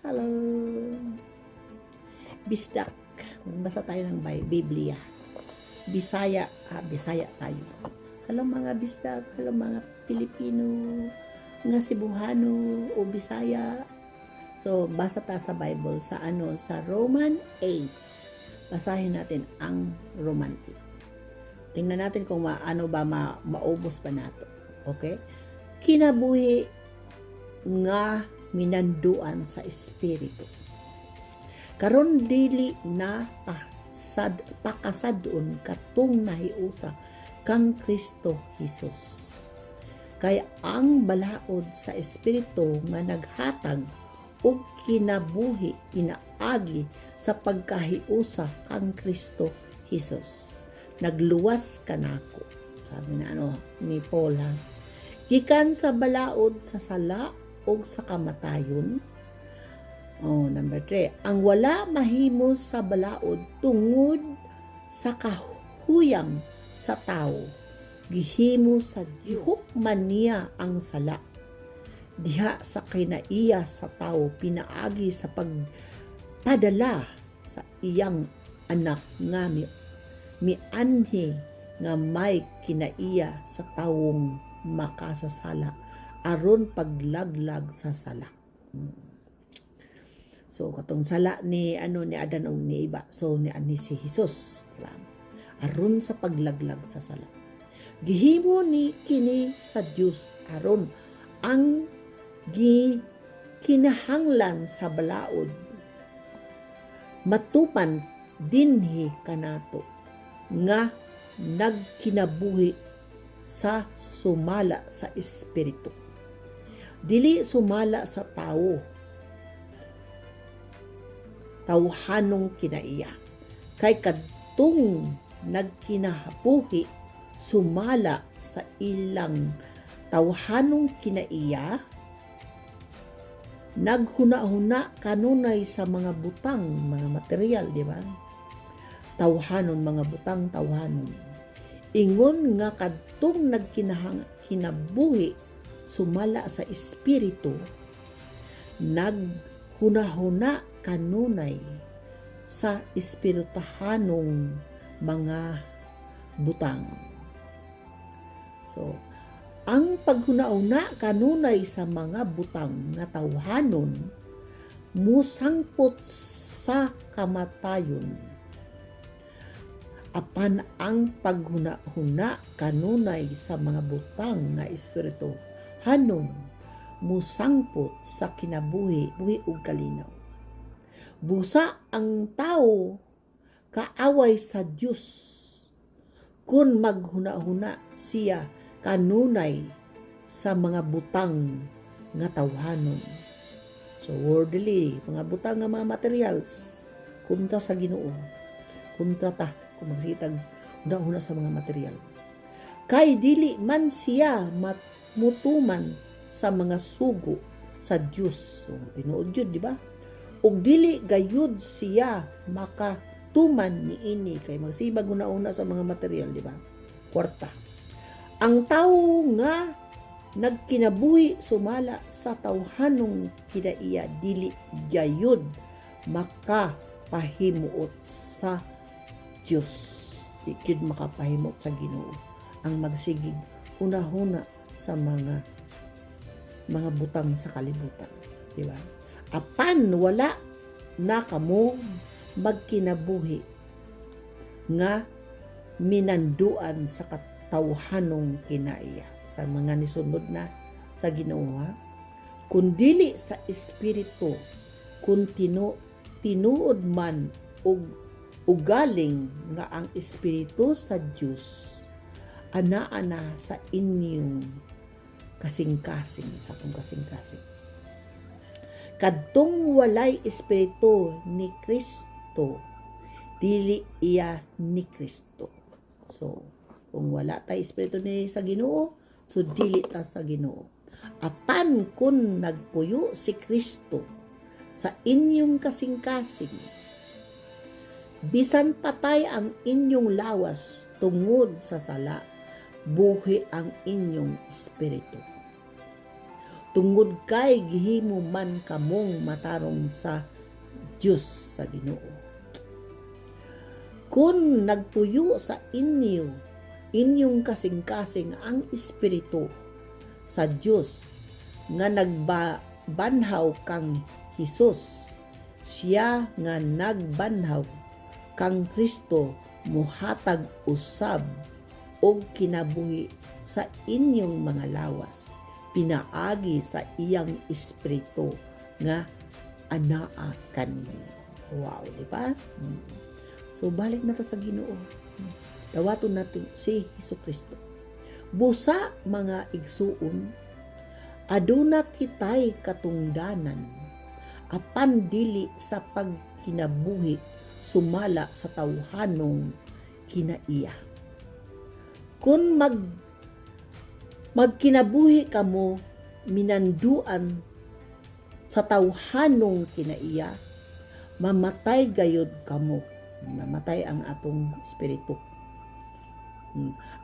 Hello! Bisdak. Magbasa tayo ng Biblia. Bisaya. Bisaya tayo. Hello mga bisdak. Hello mga Pilipino. Nga Cebuano o Bisaya. So, basa tayo sa Bible sa Roman 8. Basahin natin ang Roman 8. Tingnan natin kung maubos pa nato. Okay? Kinabuhi nga minanduan sa espiritu. Karon dili na pakasadon katong nahiusa kang Kristo Jesus. Kay ang balaod sa espiritu nga naghatag og kinabuhi inaagi sa pagkahiusa kang Kristo Jesus. Nagluwas kanako. Sabi na ni Paul ha. Gikan sa balaod sa sala o sa kamatayon. Number 3. Ang wala mahimo sa balaod tungod sa kahuyang sa tao. Gihimo sa gihukman niya ang sala. Diha sa kinaiya sa tao pinaagi sa pagpadala sa iyang anak nga mianhi nga may kinaiya sa taong makasasala aron paglaglag sa sala. So katong sala ni Adan o ni Eva, so ni si Jesus, di ba? Aron sa paglaglag sa sala. Gihimo ni kini sa Dios aron ang kinahanglan sa balaod matupan dinhi kanato nga nagkinabuhi sa sumala sa espiritu. Dili sumala sa tawhanong kinaiya. Kay kadtong nagkinabuhi sumala sa ilang tawhanong kinaiya, naghuna-huna kanunay sa mga butang, mga material, di ba? Tawhanon, mga butang tawhanon. Ingon nga kadtong nagkinabuhi sumala sa espiritu, naghuna-huna kanunay sa espirituhanong mga butang. So, ang paghuna-una kanunay sa mga butang nga tawhanon musangpot sa kamatayon. Apan ang paghuna-huna kanunay sa mga butang nga espiritu hanon musangpot sa kinabuhi, buhi ug kalinaw. Busa ang tao kaaway sa Dios kun maghuna-huna siya kanunay sa mga butang nga tawhanon. So worldly, mga butang nga mga materials kontra sa Ginoo. Kontra ta kung magsitag huna sa mga material. Kay dili man siya mutuman sa mga sugo sa Dios. So tinuod yun, di ba? Ug dili gayud siya makatuman niini kay magsibag una sa mga material, di ba? Kwarta. Ang tao nga nagkinabuhi sumala sa tawhanong kinaiya dili gayud makapahimuot sa Dios. Di gayud makapahimuot sa Ginoo ang magsigig una-huna sa mga butang sa kalibutan, di ba? Apan wala na kamo magkinabuhi nga minanduan sa tawhanong kinaiya sa mga nisunod na sa Ginoo, kun dili sa espiritu, kun tinuod man og ugaling nga ang espiritu sa Dios ana sa inyong kasing-kasing, sa atong kasing-kasing. Kadtong walay espiritu ni Kristo, dili iya ni Kristo. So, kung wala tay espiritu ni sa Ginoo, so dili ta sa Ginoo. Apan kun nagpuyo si Kristo sa inyong kasing-kasing, bisan patay ang inyong lawas tungod sa sala, buhi ang inyong espiritu. tungod kay gihimo man kamong matarong sa Dios sa Ginoo. Kung nagpuyo sa inyong kasing-kasing ang Espiritu sa Dios nga nagbanhaw kang Hesus, siya nga nagbanhaw kang Kristo muhatag usab og kinabuhi sa inyong mga lawas, pinaagi sa iyang Espiritu nga anaa kaninyo. Wow, di ba? So balik na ta sa Ginoo. Dawaton nato si Hesukristo. Busa mga igsuon, aduna kitay katungdanan apan dili sa pagkinabuhi sumala sa tawhanong kinaiya. Kung magkinabuhi kamo minanduan sa tawhanong kinaiya, mamatay gayud kamo. Namatay ang atong espiritu.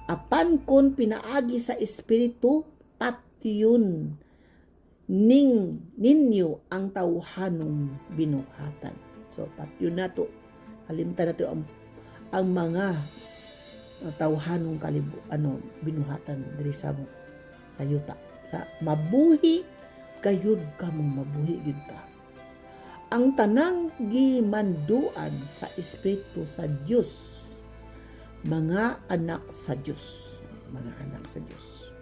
Apan kung pinaagi sa espiritu, patyon ninyo ang tawhanong binuhatan. So patyon nato, kalimtan nato ang mga tawhanong binuhatan diri sa yuta. Mabuhi gayud kamo, mabuhi gud ta. Ang tanang gimanduan sa Espiritu sa Dios, mga anak sa Dios, mga anak sa Dios.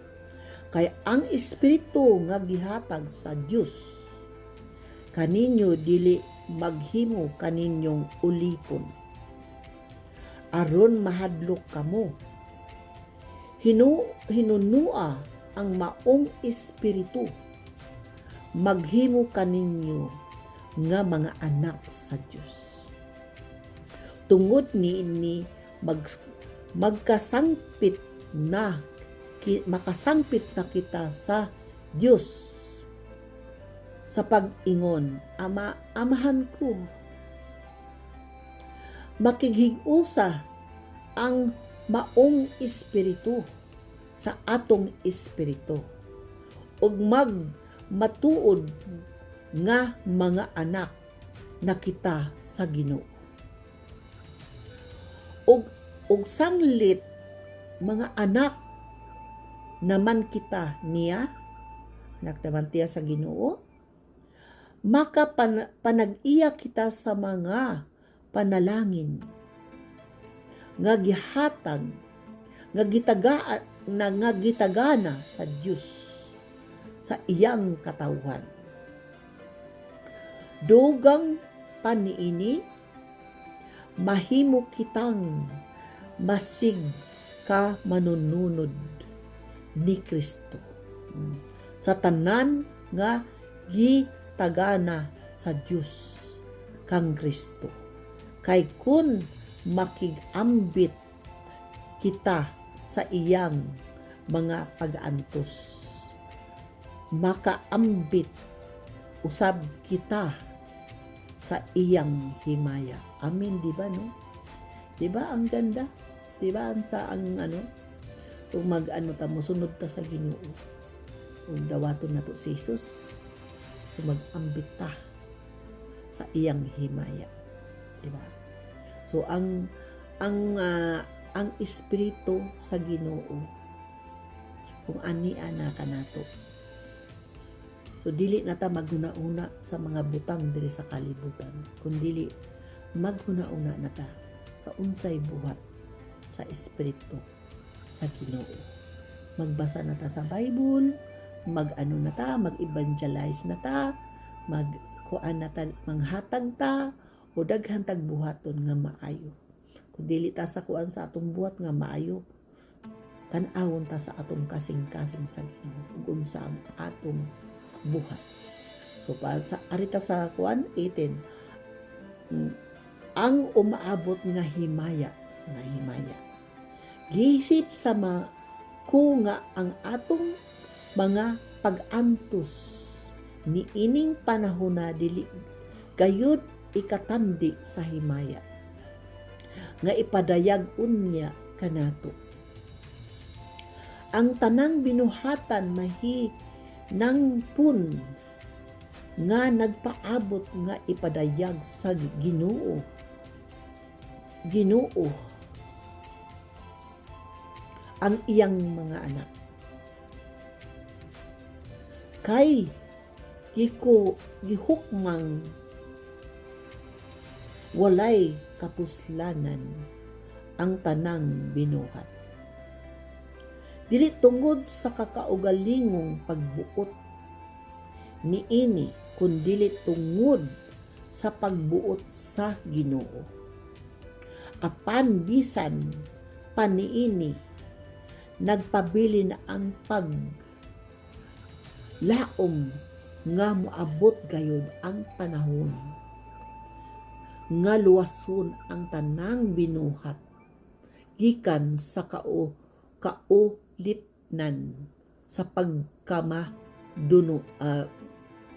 Kaya ang Espiritu nga gihatag sa Dios kaninyo dili maghimo kaninyong ulipon aron mahadlok kamo. Hinunua ang maong Espiritu maghimo kaninyo nga mga anak sa Dios. Tungod niini makasangpit na kita sa Dios sa pag-ingon, amahan ko. Makighig-usa ang maong Espiritu sa atong espiritu ug matuod nga mga anak na kita sa Ginoo. Og sanglit mga anak naman kita niya, anak naman tiya sa Ginoo, maka panag-iya kita sa mga panalangin nga gihatag nga gitagana sa Dios sa iyang katawhan. Dugang paniini, mahimo kitang masig ka manununod ni Kristo sa tanan nga gitagana sa Dios kang Kristo. Kay kun makigambit kita sa iyang mga pag-antos, makaambit usab kita sa iyang himaya. Amin, di ba, no? Di ba ang ganda? Di ba ang kung ta mosunod ta sa Ginoo. Kung dawaton nato si Jesus, so mag-ambit ta sa iyang himaya. Di ba? So ang espiritu sa Ginoo kung ani-ana kanato. So dili nata maghuna-una sa mga butang diri sa kalibutan, kundi maghuna-una nata sa unsay buhat sa espiritu sa Ginoo. Magbasa nata sa Bible, mag-evangelize nata, manghatag ta o daghan tag buhaton nga maayo. Kung dili ta sa kuan sa atong buhat nga maayo, tan-awon ta sa atong kasing-kasing sa Ginoo ug unsa ang atong buhat. So sa arita sa kuan 18, ang umaabot nga himaya. Giisip sa ko nga ang atong mga pag-antos ni ining panahon na dili gayud ikatandi sa himaya nga ipadayag unya kanato. Ang tanang binuhatan nang pun nga nagpaabot nga ipadayag sa Ginoo ang iyang mga anak. Kay gihukmang walay kapuslanan ang tanang binuhat. Dili tungod sa kakaugalingong pagbuot niini, kundili tungod sa pagbuot sa Ginoo. Apan bisan paniini nagpabili na ang paglaom nga moabot gayud ang panahon nga luwason ang tanang binuhat gikan sa kaulipnan sa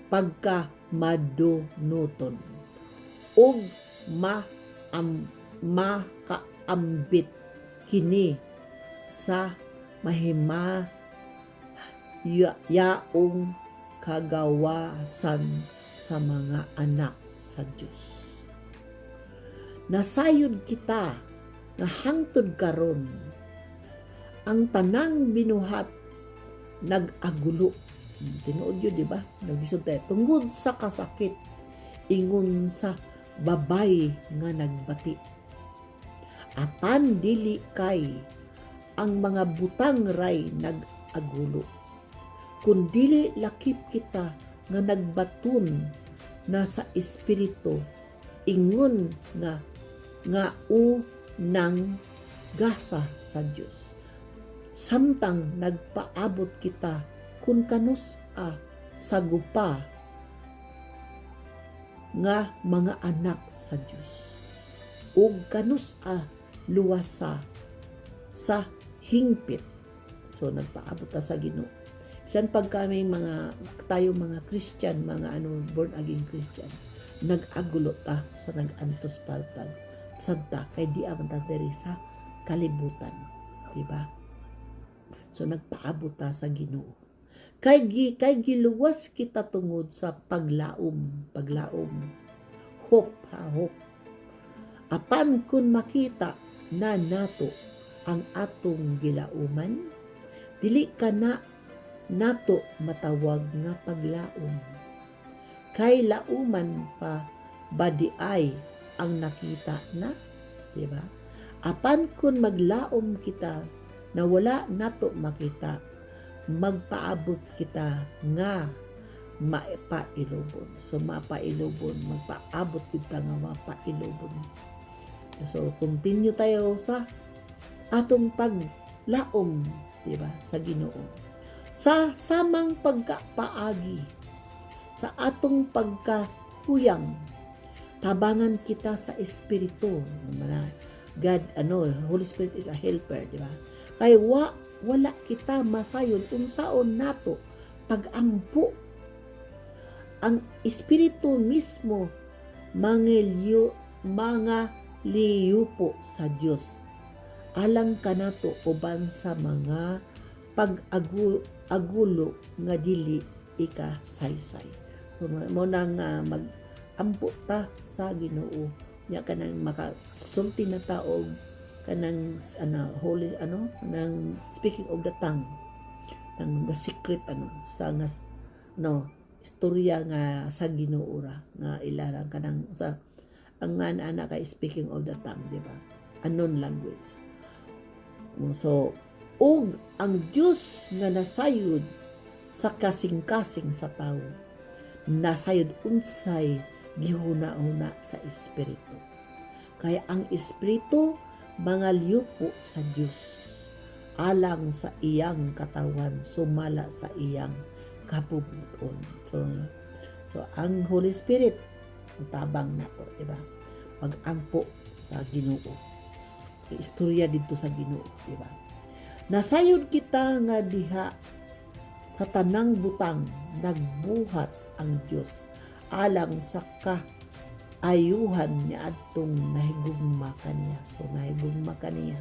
pagkamadunuton ug makaambit kini sa yaong kagawasan sa mga anak sa Dios. Nasayod kita nga hangtod karon ang tanang binuhat nag-agulo. Tinuod yun, di ba? Nagdisod tayo. Tungod sa kasakit, ingon sa babay nga nagbati. Apan dili kay ang mga butang ray nag-agulo. Kung dili lakip kita nga nagbatun na sa espiritu, ingon nga unang gasa sa Dios. Samtang nagpaabot kita kun kanus sagupa nga mga anak sa Dios. Ug kanus luwasa sa hingpit. So nagpaabot ta sa Ginoo. Bisan pag kami tayo mga Christian, mga born again Christian, nag-agulo ta sa nag-antos paltal. Sadta kay di aman ta diri sa kalibutan, di ba? So nagpaabot ta sa Ginoo. Kay giluwas kita tungod sa paglaom. Hope. Apan kun makita na nato ang atong gilauman, dili ka na nato matawag nga paglaom. Kay lauman pa badiay ang nakita na, di ba? Apan kun maglaom kita na wala nato makita, magpaabot kita nga mapailubon. So mapailubon, magpaabot kita nga mapailubon. So continue tayo sa atong paglaom, di ba, sa Ginoo. Sa samang pagkapaagi, sa atong pagkahuyang, tabangan kita sa Espiritu. God, Holy Spirit is a helper, di ba? Kay wala kita masayon unsaon nato pagampo. Ang Espiritu mismo mga liyupo sa Dios. Alang kanato uban sa mga pag-agulo nga dili ikasaysay. So mo nang mag-ampo ta sa Ginoo, nya kanang makasulti na taog kanang holy kanang speaking of the tongue, nang the secret sa istorya nga sa Ginoo ra nga ilarang kanang sa ang ana kay speaking of the tongue, di ba? Unknown language. So ug ang Dios nga nasayod sa kasing-kasing sa tawo, nasayod unsay gihuna-huna sa Espiritu. Kaya ang Espiritu mga liyupo sa Dios, alang sa iyang katawan, sumala sa iyang kapubuton. So ang Holy Spirit, tabang nato, di ba? Pag-ampo sa Ginoo. Istorya dito sa Ginoo, di ba? Nasayod kita nga diha sa tanang butang nagbuhat ang Dios alang sa kaayuhan niya adtong nahigugma kaniya. So nahigugma kaniya.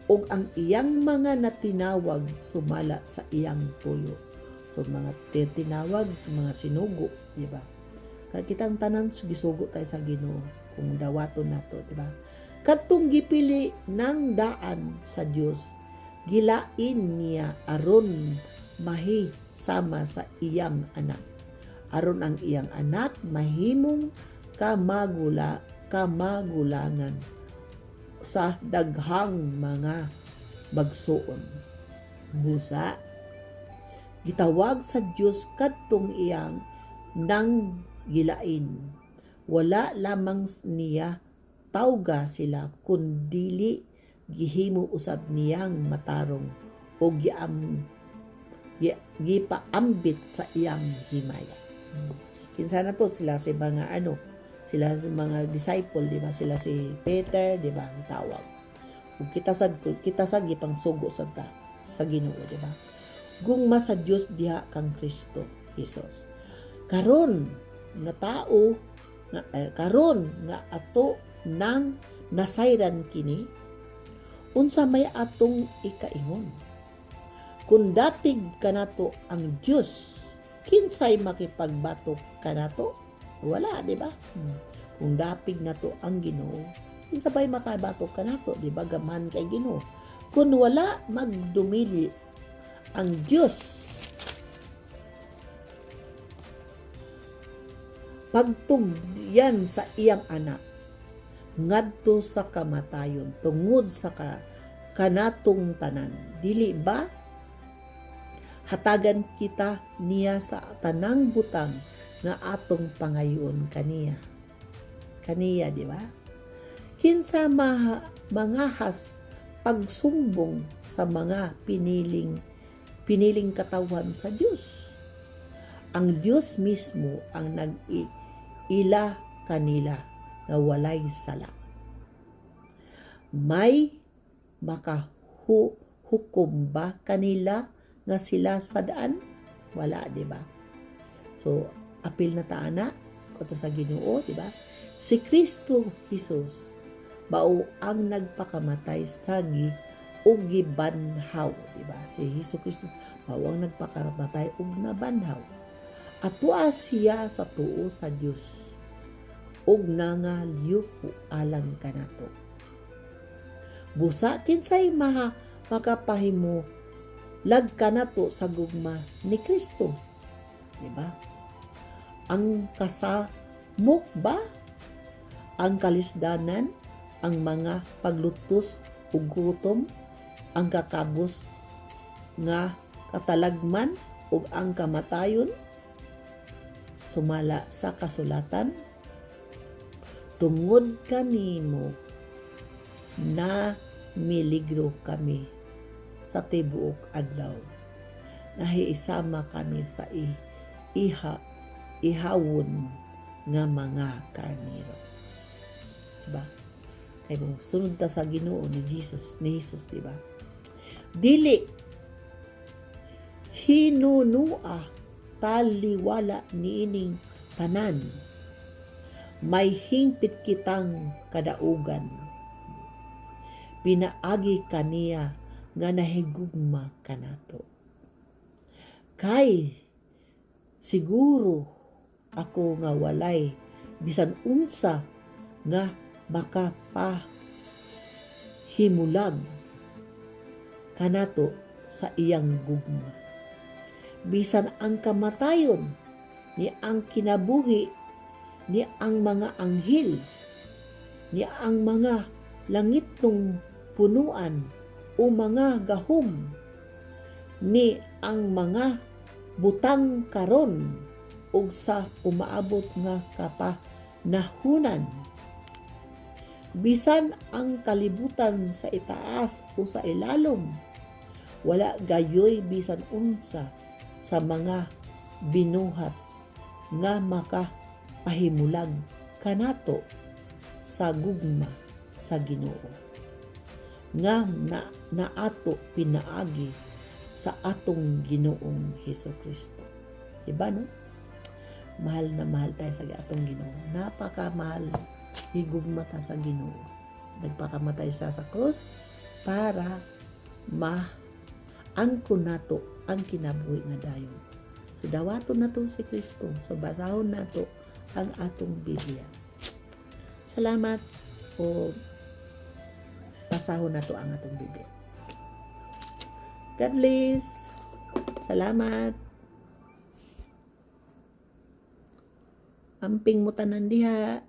Ug ang iyang mga natinawag sumala sa iyang tuyo. so mga tinawag mga sinugo, di ba? Kaya kitang tanan gisugo tayo sa Ginoo kung dawaton nato, di ba? Kadtong gipili ng daan sa Dios, gilain niya aron mahi sama sa iyang anak. Aron ang iyang anak mahimong kamagulangan sa daghang mga bagsoon. Busa, gitawag sa Dios kadtong iyang nang gilain. Wala lamang niya tawga sila kundili gihimo usab niyang matarong o gipaambit sa iyang himaya. Kinsa na to sila si mga sila si mga disciple, di ba? Sila si Peter, di ba? Tawag. Ug kita sad gipang sugo sa Ginoo, di ba? Gugma sa Dios diha kang Kristo Jesus. Karon nga tao karon nga ato nang nasayran kini, unsa may atong ikaingon? Kung datig kanato ang Dios, kinsay makipagbatok kanato? Wala, di ba? Kung dapig nato ang Ginoo, kinsa bay makabatok kanato, di ba? Gaman kay Ginoo. Kung wala magdumili ang Dios, pagtugyan sa iyang anak ngadto sa kamatayon tungod sa kanatong tanan, dili ba hatagan kita niya sa tanang butang nga atong pangayon kaniya, di ba? Kinsa mangahas pagsumbong sa mga piniling katawan sa Dios. Ang Dios mismo ang nag-ila kanila nga walay sala. May makahukom ba kanila nga sila sadaan? Wala, di ba? So, apil na taana kuto sa Ginoo, di ba? Si Kristo Jesus mao ang nagpakamatay sa ug gibanhaw, di ba? Si Hesus Kristus mao ang nagpakamatay ug nabanhaw. Atua siya sa tuo sa Dios ug nangaliyuko alang kanato. Busa kinsay makapahimo lag kanato sa gugma ni Kristo, di ba? Ang kasamok ba, ang kalisdanan, ang mga paglutos ug gutom, ang kakabus nga katalagman ug ang kamatayon? Sumala sa kasulatan, tungod kanimo na miligro kami sa tibuok adlaw. Nahiisama kami sa ihawon nga mga karniro. Diba? Kaya kung sunod ta sa Ginoo ni Jesus, diba? Dili hinunua taliwala niining tanan. May hingpit kitang kadaugan. Pinaagi kaniya nga nahigugma kanato. Kay siguro ako nga walay bisan unsa nga makapahimulag kanato sa iyang gugma. Bisan ang kamatayon ni ang kinabuhi ni ang mga anghel ni ang mga langitong punuan o mga gahom ni ang mga butang karon ug sa umaabot nga kapanahunan, bisan ang kalibutan sa itaas o sa ilalom, wala gayoy bisan unsa sa mga binuhat nga makapahimulag kanato sa gugma sa Ginoo nga naato pinaagi sa atong Ginoong Hesukristo. Diba, no? Mahal na mahal tayo sa atong Ginoo. Napakamahal higugma ta sa Ginoo. Nagpakamatay sa krus para maangko nato ang kinabuhi nga dayon So dawaton na to si Kristo. So basahon na to ang atong Biblia. Salamat o basahon na to ang atong Biblia. God bless. Salamat. Amping mo tanan diha.